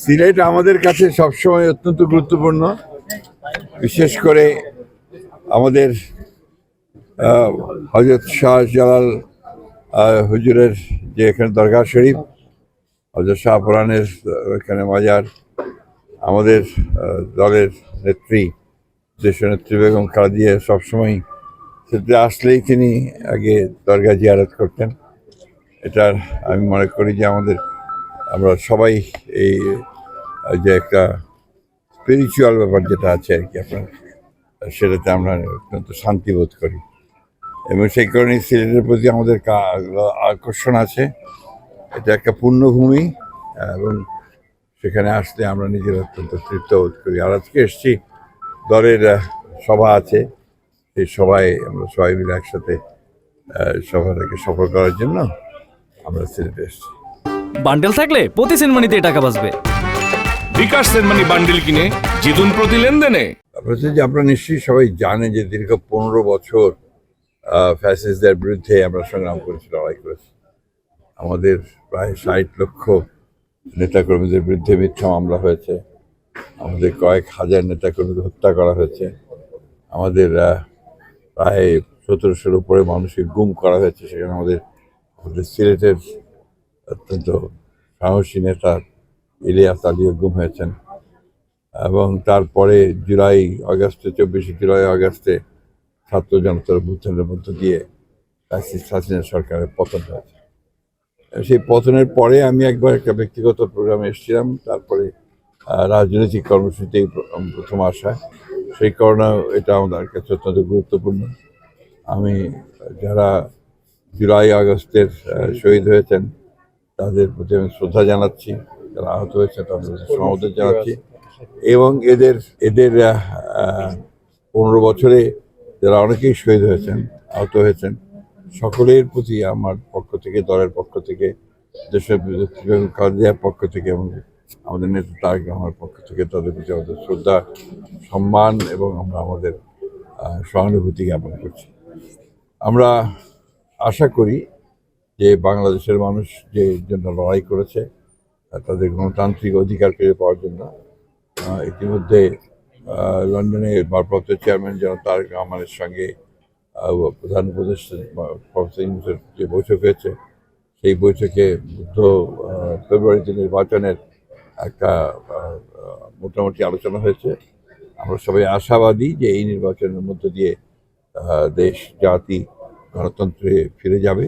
সিলেট আমাদের কাছে সবসময় অত্যন্ত গুরুত্বপূর্ণ, বিশেষ করে আমাদের হযরত শাহজালাল হুজুরের যে এখানে দরগাহ শরীফ, হযরত শাহপুরানের এখানে মাজার, আমাদের দলের নেত্রী দেশনেত্রী বেগম খালেদা জিয়া সবসময় সেটা আসলেই তিনি আগে দরগা জিয়ারত করতেন। এটার আমি মনে করি যে আমরা সবাই এই যে একটা স্পিরিচুয়াল ব্যাপার যেটা আছে আর কি আপনার, সেটাতে আমরা অত্যন্ত শান্তি বোধ করি এবং সেই কারণে সিলেটের প্রতি আমাদের আকর্ষণ আছে। এটা একটা পুণ্যভূমি এবং সেখানে আসলে আমরা নিজেরা অত্যন্ত তৃপ্ত বোধ করি। আর আজকে এসছি, দলের সভা আছে, সেই সভায় আমরা সবাই মিলে একসাথে সভাটাকে সফল করার জন্য আমরা সিলেটে এসছি। বান্ডেল থাকলে প্রতি সেনমানিতে টাকা বাঁচবে। বিকাশ সেনমানি বান্ডেল কিনে জিতুন প্রতি লেনদেনে। আপনারা নিশ্চয়ই সবাই জানেন যে দীর্ঘ 15 বছর ফ্যাসিস্টদের বিরুদ্ধে আমরা সংগ্রাম করেছি, লড়াই করেছি। আমাদের প্রায় 60 লক্ষ নেতাকর্মীদের বিরুদ্ধে মিথ্যা মামলা হয়েছে, আমাদের কয়েক হাজার নেতাকর্মীদের হত্যা করা হয়েছে, আমাদের প্রায় 1700-এর উপরে মানুষকে গুম করা হয়েছে। সেখানে আমাদের সিলেটের অত্যন্ত সাহসী নেতা ইলিয়াস আলীও গুম হয়েছেন এবং তারপরে 24 জুলাই আগস্টে ছাত্র জনতার অভ্যুত্থানের মধ্য দিয়ে ফ্যাসিস্ট হাসিনা সরকারের পতন হয়েছে। সেই পতনের পরে আমি একবার একটা ব্যক্তিগত প্রোগ্রামে এসেছিলাম, তারপরে রাজনৈতিক কর্মসূচিতে প্রথম আসা। সেই কারণে এটা আমাদের কাছে অত্যন্ত গুরুত্বপূর্ণ। আমি যারা জুলাই আগস্টের শহীদ হয়েছেন তাদের প্রতি আমি শ্রদ্ধা জানাচ্ছি, যারা আহত হয়েছে তাদের প্রতি সমবেদনা জানাচ্ছি এবং এদের 15 বছরে যারা অনেকেই শহীদ হয়েছেন, আহত হয়েছেন, সকলের প্রতি আমার পক্ষ থেকে, দলের পক্ষ থেকে, দেশের খালেদা জিয়ার পক্ষ থেকে এবং আমাদের নেতা তারেক রহমানের পক্ষ থেকে তাদের প্রতি আমাদের শ্রদ্ধা, সম্মান এবং আমরা আমাদের সহানুভূতি জ্ঞাপন করছি। আমরা আশা করি যে বাংলাদেশের মানুষ যে জন্য লড়াই করেছে তাদের গণতান্ত্রিক অধিকার ফিরে পাওয়ার জন্য, ইতিমধ্যে লন্ডনে ভারপ্রাপ্ত চেয়ারম্যান জনাব তারেক রহমানের সঙ্গে প্রধান উপদেষ্টা প্রফেসর ইউনূসের যে বৈঠক হয়েছে, সেই বৈঠকে ফেব্রুয়ারিতে নির্বাচনের একটা মোটামুটি আলোচনা হয়েছে। আমরা সবাই আশাবাদী যে এই নির্বাচনের মধ্য দিয়ে দেশ জাতি গণতন্ত্রে ফিরে যাবে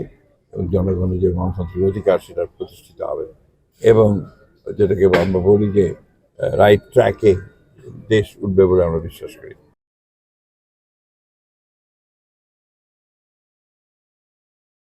এবং জনগণের যে গণতান্ত্রিক অধিকার সেটা প্রতিষ্ঠিত হবে এবং যেটাকে আমরা বলি যে রাইট ট্র্যাকে দেশ উঠবে বলে আমরা বিশ্বাস করি।